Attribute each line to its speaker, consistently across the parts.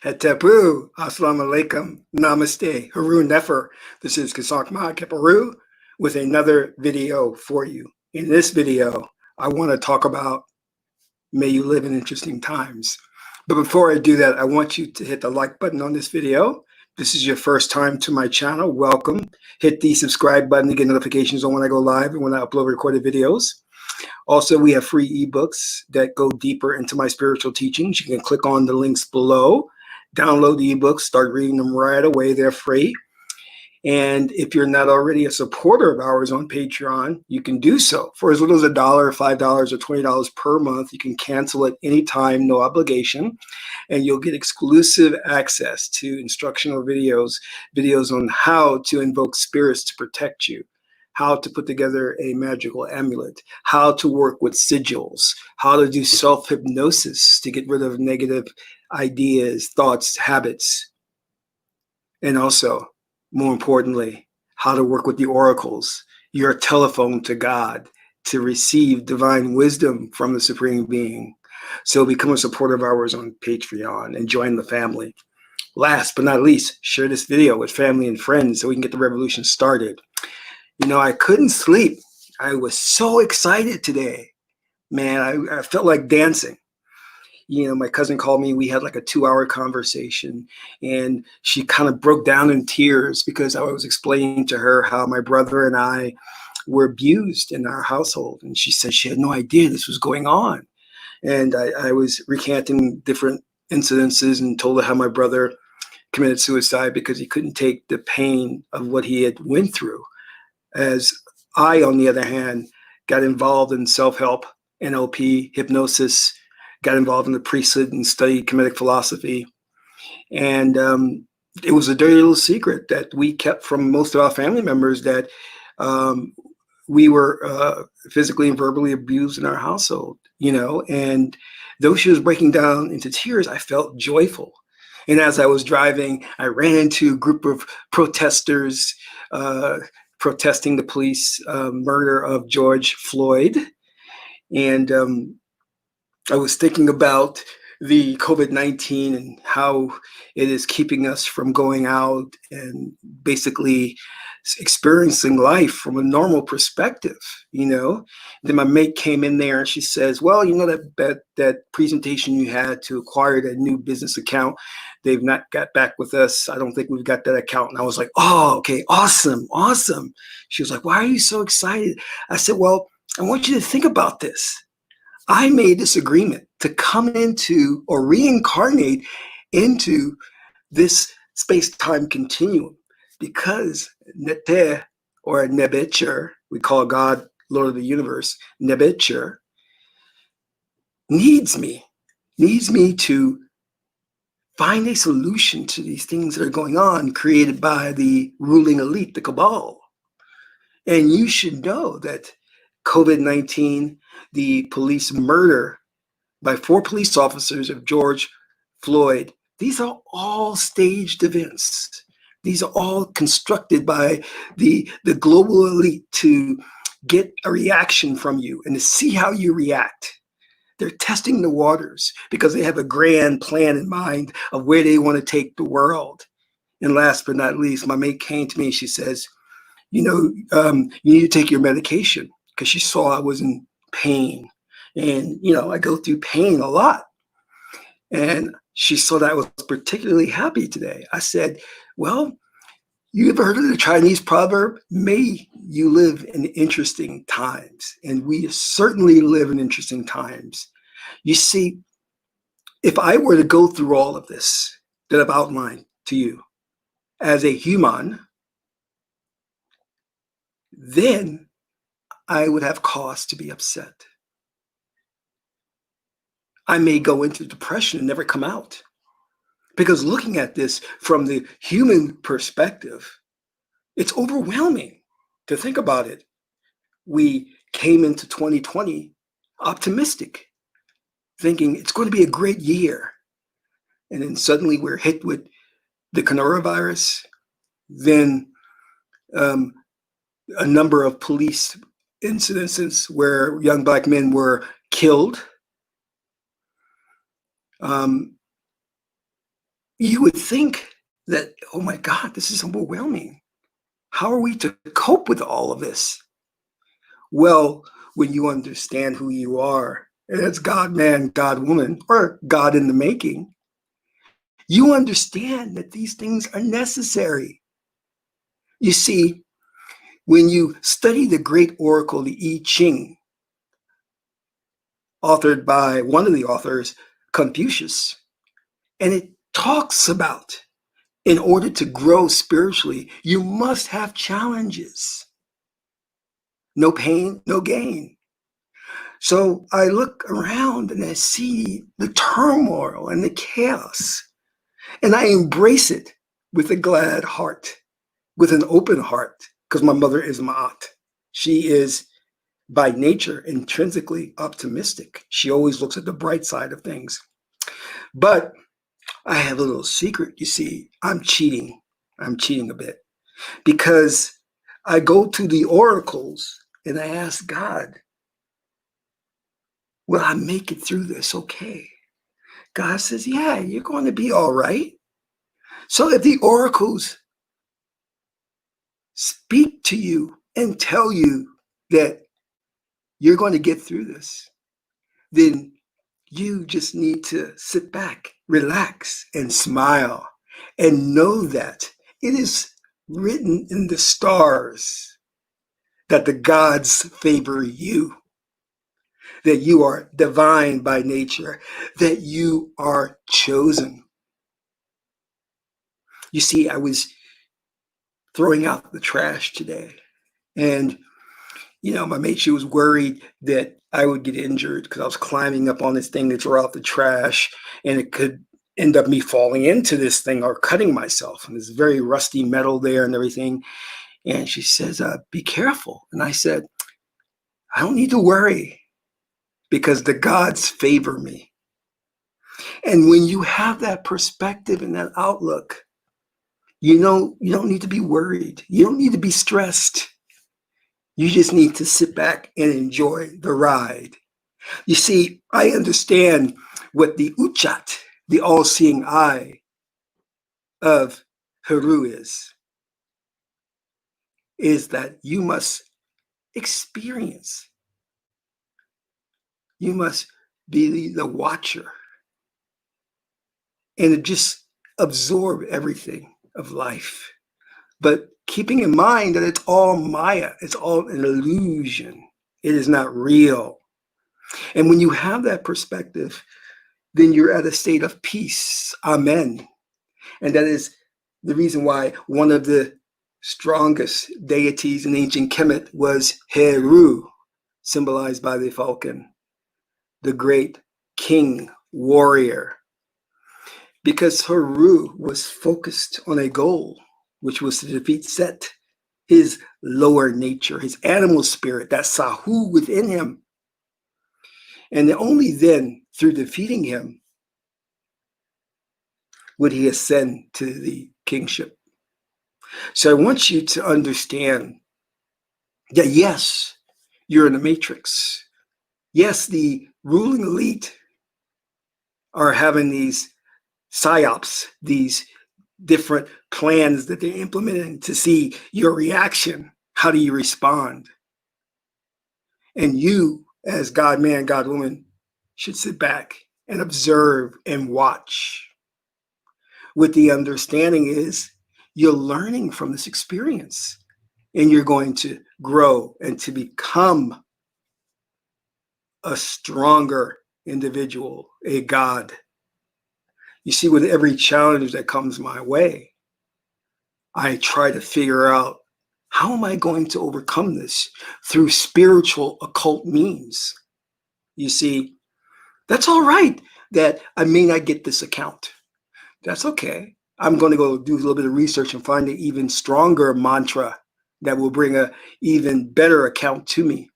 Speaker 1: Hetapu, Assalamu alaikum, Namaste, Haru Nefer. This is Kasak Ma Keparu with another video for you. In this video, I want to talk about may you live in interesting times. But before I do that, I want you to hit the like button on this video. This is your first time to my channel, welcome. Hit the subscribe button to get notifications on when I go live and when I upload recorded videos. Also, we have free ebooks that go deeper into my spiritual teachings. You can click on the links below, download the ebooks, start reading them right away. They're free. And if you're not already a supporter of ours on Patreon, you can do so for as little as $1, $5, or $20 per month. You can cancel at any time, no obligation, and you'll get exclusive access to instructional videos on how to invoke spirits to protect you, how to put together a magical amulet, how to work with sigils, how to do self-hypnosis to get rid of negative ideas, thoughts, habits, and also, more importantly, how to work with the oracles, your telephone to God, to receive divine wisdom from the Supreme Being. So become a supporter of ours on Patreon and join the family. Last but not least, share this video with family and friends so we can get the revolution started. You know, I couldn't sleep. I was so excited today. Man, I felt like dancing. You know, my cousin called me. We had like a 2-hour conversation, and she kind of broke down in tears because I was explaining to her how my brother and I were abused in our household. And she said she had no idea this was going on. And I was recanting different incidences and told her how my brother committed suicide because he couldn't take the pain of what he had went through. As I, on the other hand, got involved in self-help, NLP, hypnosis, got involved in the priesthood and studied Kemetic philosophy. And it was a dirty little secret that we kept from most of our family members that we were physically and verbally abused in our household, you know. And though she was breaking down into tears, I felt joyful. And as I was driving, I ran into a group of protesters protesting the police murder of George Floyd. And I was thinking about the COVID-19 and how it is keeping us from going out and basically experiencing life from a normal perspective, you know. Then my mate came in there and she says, well, you know, that presentation you had to acquire that new business account, they've not got back with us. I don't think we've got that account. And I was like, oh, okay, awesome. She was like, why are you so excited? I said, well, I want you to think about this. I made this agreement to come into or reincarnate into this space-time continuum because Nete, or Nebecher, we call God Lord of the Universe, Nebecher, needs me to find a solution to these things that are going on created by the ruling elite, the Cabal. And you should know that COVID-19, the police murder by 4 police officers of George Floyd, these are all staged events. These are all constructed by the global elite to get a reaction from you and to see how you react. They're testing the waters because they have a grand plan in mind of where they want to take the world. And last but not least, my mate came to me and she says, you know, you need to take your medication, because she saw I was in pain. And, you know, I go through pain a lot. And she saw that I was particularly happy today. I said, well, you ever heard of the Chinese proverb? May you live in interesting times. And we certainly live in interesting times. You see, if I were to go through all of this that I've outlined to you as a human, then I would have cause to be upset. I may go into depression and never come out. Because looking at this from the human perspective, it's overwhelming to think about it. We came into 2020 optimistic, thinking it's going to be a great year. And then suddenly we're hit with the coronavirus, then a number of police incidences where young Black men were killed. you would think that, oh my God, this is overwhelming. How are we to cope with all of this? Well, when you understand who you are, and it's God man, God woman, or God in the making, you understand that these things are necessary. You see, when you study the great oracle, the I-ching, authored by one of the authors, Confucius, and it talks about in order to grow spiritually, you must have challenges. No pain, no gain. So I look around and I see the turmoil and the chaos, and I embrace it with a glad heart, with an open heart, because my mother is my aunt. She is by nature intrinsically optimistic. She always looks at the bright side of things. But I have a little secret, you see. I'm cheating. I'm cheating a bit because I go to the oracles and I ask God, will I make it through this okay? God says, yeah, you're going to be all right. So if the oracles speak to you and tell you that you're going to get through this, then you just need to sit back, relax, and smile, and know that it is written in the stars that the gods favor you, that you are divine by nature, that you are chosen. You see, I was throwing out the trash today, and my mate, she was worried that I would get injured because I was climbing up on this thing to throw out the trash, and it could end up me falling into this thing or cutting myself. And there's very rusty metal there and everything. And she says, be careful. And I said, I don't need to worry because the gods favor me. And when you have that perspective and that outlook, you don't need to be worried. You don't need to be stressed. You just need to sit back and enjoy the ride. You see, I understand what the uchat, the all-seeing eye of Heru is that you must experience. You must be the watcher and just absorb everything of life. But keeping in mind that it's all Maya, it's all an illusion. It is not real. And when you have that perspective, then you're at a state of peace. Amen. And that is the reason why one of the strongest deities in ancient Kemet was Heru, symbolized by the falcon, the great king warrior. Because Heru was focused on a goal, which was to defeat Set, his lower nature, his animal spirit, that Sahu within him. And only then, through defeating him, would he ascend to the kingship. So I want you to understand that yes, you're in the matrix. Yes, the ruling elite are having these psyops, these different plans that they're implementing to see your reaction. How do you respond? And you, as God man, God woman, should sit back and observe and watch. With the understanding is you're learning from this experience and you're going to grow and to become a stronger individual, a God. You see, with every challenge that comes my way, I try to figure out how am I going to overcome this through spiritual occult means. You see, that's all right that I may not get this account. That's okay. I'm going to go do a little bit of research and find an even stronger mantra that will bring an even better account to me.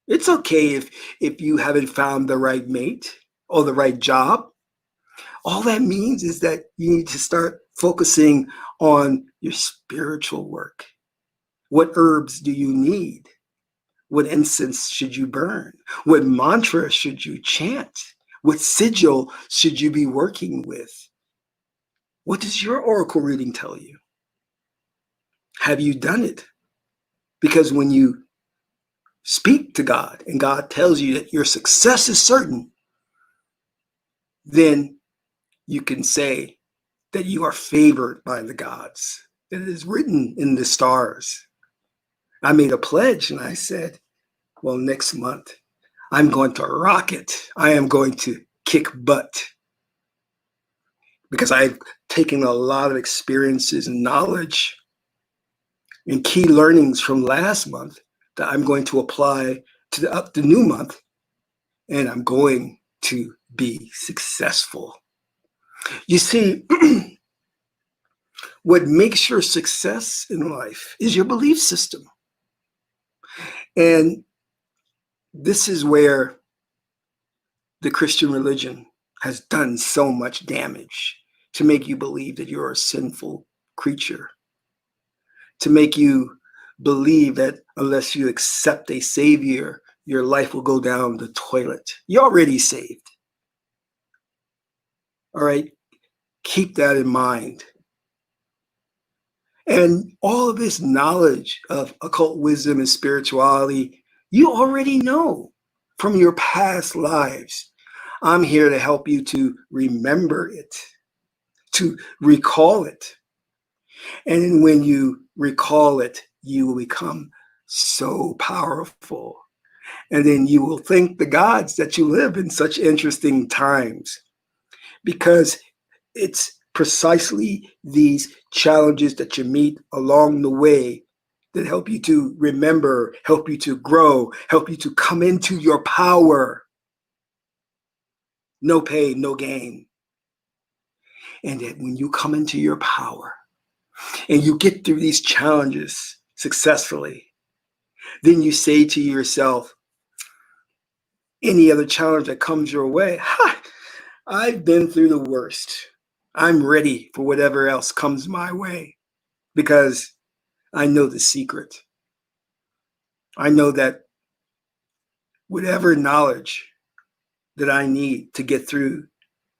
Speaker 1: It's okay if you haven't found the right mate or the right job. All that means is that you need to start focusing on your spiritual work. What herbs do you need? What incense should you burn? What mantra should you chant? What sigil should you be working with? What does your oracle reading tell you? Have you done it? Because when you speak to God and God tells you that your success is certain, then you can say that you are favored by the gods. It is written in the stars. I made a pledge and I said, well, next month, I'm going to rock it. I am going to kick butt because I've taken a lot of experiences and knowledge and key learnings from last month that I'm going to apply to the new month, and I'm going to be successful. You see, what makes your success in life is your belief system. And this is where the Christian religion has done so much damage, to make you believe that you're a sinful creature, to make you believe that unless you accept a savior, your life will go down the toilet. You're already saved. All right? Keep that in mind. And all of this knowledge of occult wisdom and spirituality, you already know from your past lives. I'm here to help you to remember it, to recall it. And when you recall it, you will become so powerful. And then you will thank the gods that you live in such interesting times, because it's precisely these challenges that you meet along the way that help you to remember, help you to grow, help you to come into your power. No pain, no gain. And that when you come into your power and you get through these challenges successfully, then you say to yourself, any other challenge that comes your way, I've been through the worst. I'm ready for whatever else comes my way, because I know the secret. I know that whatever knowledge that I need to get through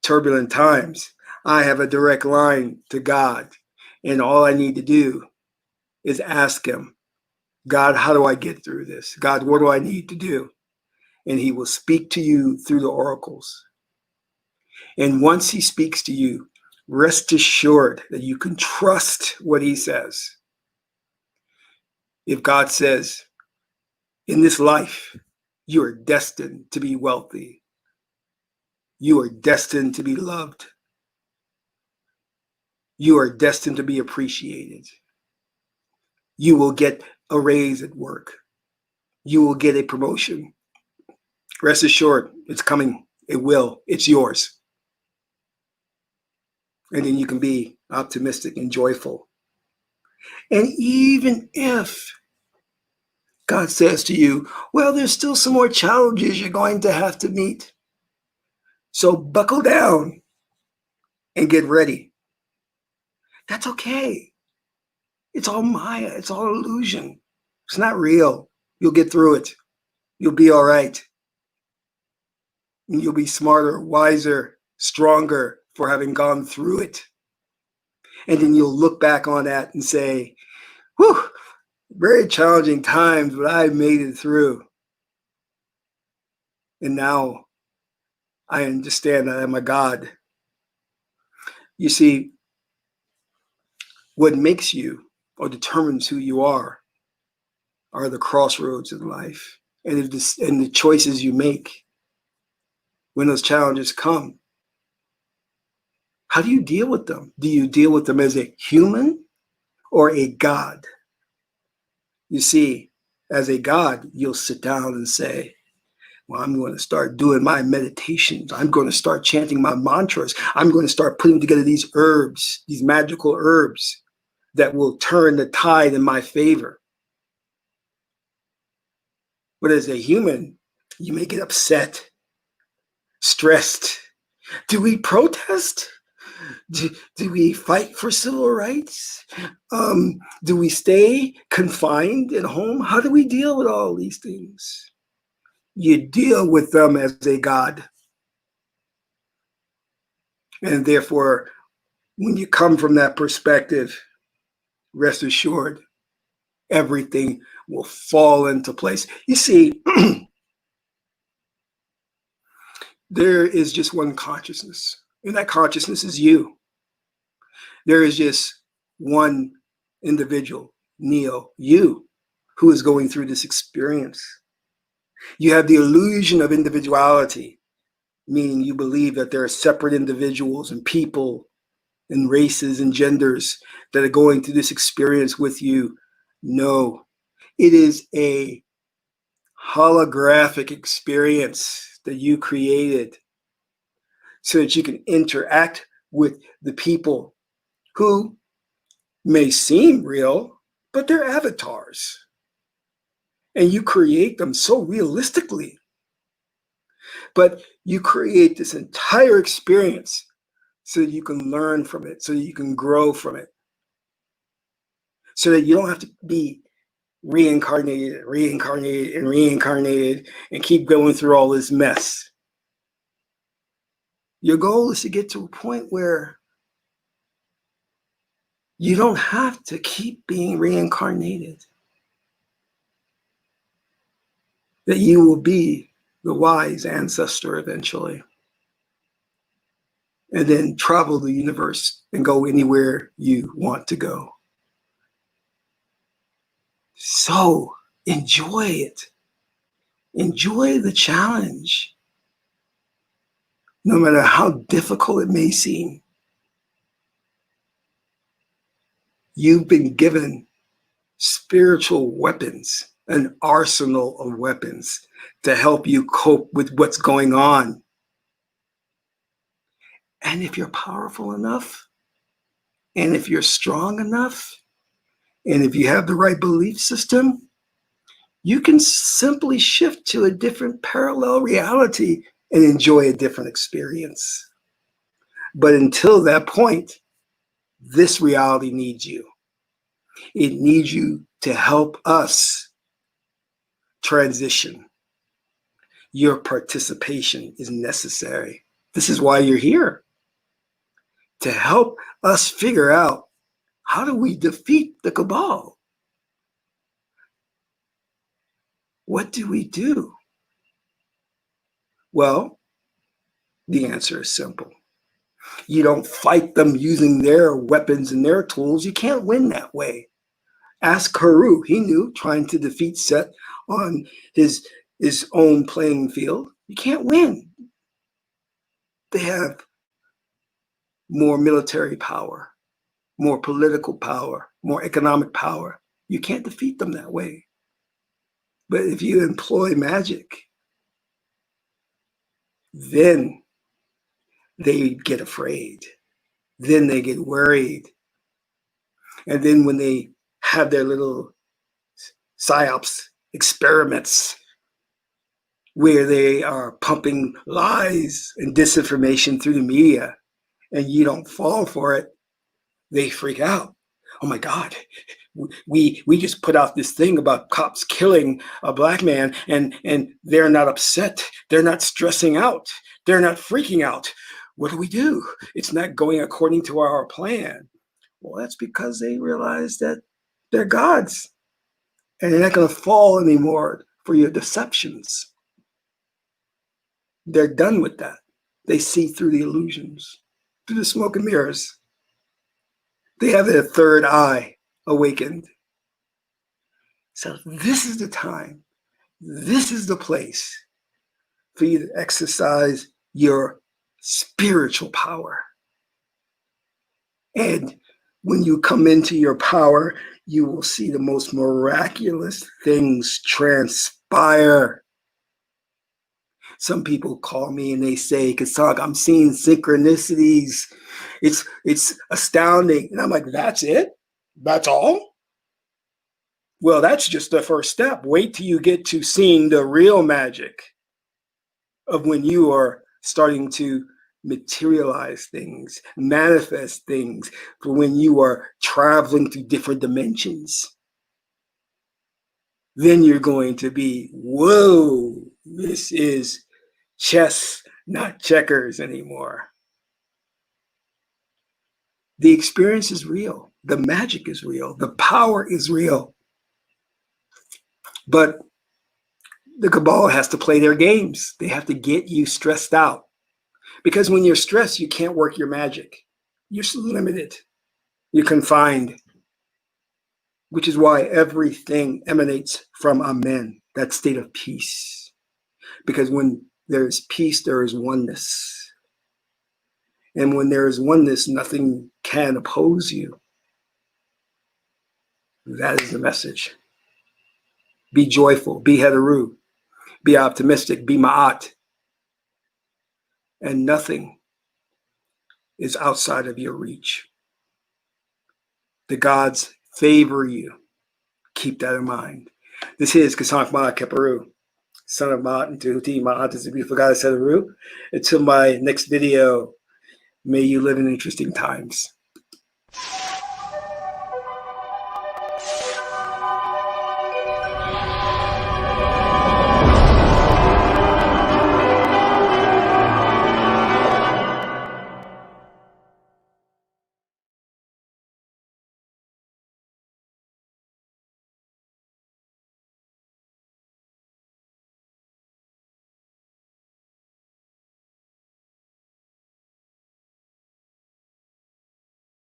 Speaker 1: turbulent times, I have a direct line to God. And all I need to do is ask him, God, how do I get through this? God, what do I need to do? And he will speak to you through the oracles. And once he speaks to you, rest assured that you can trust what he says. If God says, in this life, you are destined to be wealthy. You are destined to be loved. You are destined to be appreciated. You will get a raise at work. You will get a promotion. Rest assured, it's coming. It will. It's yours. And then you can be optimistic and joyful. And even if God says to you, well, there's still some more challenges you're going to have to meet, so buckle down and get ready. That's okay. It's all Maya. It's all illusion. It's not real. You'll get through it. You'll be all right. And you'll be smarter, wiser, stronger for having gone through it. And then you'll look back on that and say, whew, very challenging times, but I made it through. And now I understand that I'm a God. You see, what makes you or determines who you are the crossroads in life, and the choices you make when those challenges come. How do you deal with them? Do you deal with them as a human or a God? You see, as a God, you'll sit down and say, well, I'm going to start doing my meditations. I'm going to start chanting my mantras. I'm going to start putting together these herbs, these magical herbs that will turn the tide in my favor. But as a human, you may get upset, stressed. Do we protest? Do we fight for civil rights? Do we stay confined at home? How do we deal with all these things? You deal with them as a God. And therefore, when you come from that perspective, rest assured, everything will fall into place. You see, there is just one consciousness, and that consciousness is you. There is just one individual, Neo, you, who is going through this experience. You have the illusion of individuality, meaning you believe that there are separate individuals and people and races and genders that are going through this experience with you. No, it is a holographic experience that you created so that you can interact with the people who may seem real, but they're avatars. And you create them so realistically. But you create this entire experience so that you can learn from it, so that you can grow from it, so that you don't have to be reincarnated and keep going through all this mess. Your goal is to get to a point where you don't have to keep being reincarnated. That you will be the wise ancestor eventually. And then travel the universe and go anywhere you want to go. So enjoy it. Enjoy the challenge. No matter how difficult it may seem. You've been given spiritual weapons, an arsenal of weapons to help you cope with what's going on. And if you're powerful enough, and if you're strong enough, and if you have the right belief system, you can simply shift to a different parallel reality and enjoy a different experience. But until that point, this reality needs you. It needs you to help us transition. Your participation is necessary. This is why you're here. To help us figure out, how do we defeat the Cabal? What do we do? Well, the answer is simple. You don't fight them using their weapons and their tools. You can't win that way. Ask Haru. He knew, trying to defeat Set on his own playing field. You can't win. They have more military power, more political power, more economic power. You can't defeat them that way. But if you employ magic, then they get afraid. Then they get worried. And then when they have their little psyops experiments where they are pumping lies and disinformation through the media, and you don't fall for it, they freak out. Oh my God, we just put out this thing about cops killing a black man, and they're not upset. They're not stressing out. They're not freaking out. What do? It's not going according to our plan. Well, that's because they realize that they're gods, and they're not going to fall anymore for your deceptions. They're done with that. They see through the illusions, through the smoke and mirrors. They have their third eye awakened. So this is the time, this is the place for you to exercise your spiritual power. And when you come into your power, you will see the most miraculous things transpire. Some people call me and they say, Kasak, I'm seeing synchronicities. It's astounding. And I'm like, that's it? That's all? Well, that's just the first step. Wait till you get to seeing the real magic of when you are starting to materialize things, manifest things, for when you are traveling through different dimensions. Then you're going to be, whoa, this is chess, not checkers anymore. The experience is real. The magic is real. The power is real. But the Cabal has to play their games. They have to get you stressed out. Because when you're stressed, you can't work your magic. You're limited. You're confined. Which is why everything emanates from Amen, that state of peace. Because when there is peace, there is oneness. And when there is oneness, nothing can oppose you. That is the message. Be joyful, be Heteru, be optimistic, be Ma'at. And nothing is outside of your reach. The gods favor you. Keep that in mind. This is Kasank Ma Keparu, son of Ma'at and Tehuti. Ma'at is the beautiful goddess Heteru. Until my next video, may you live in interesting times.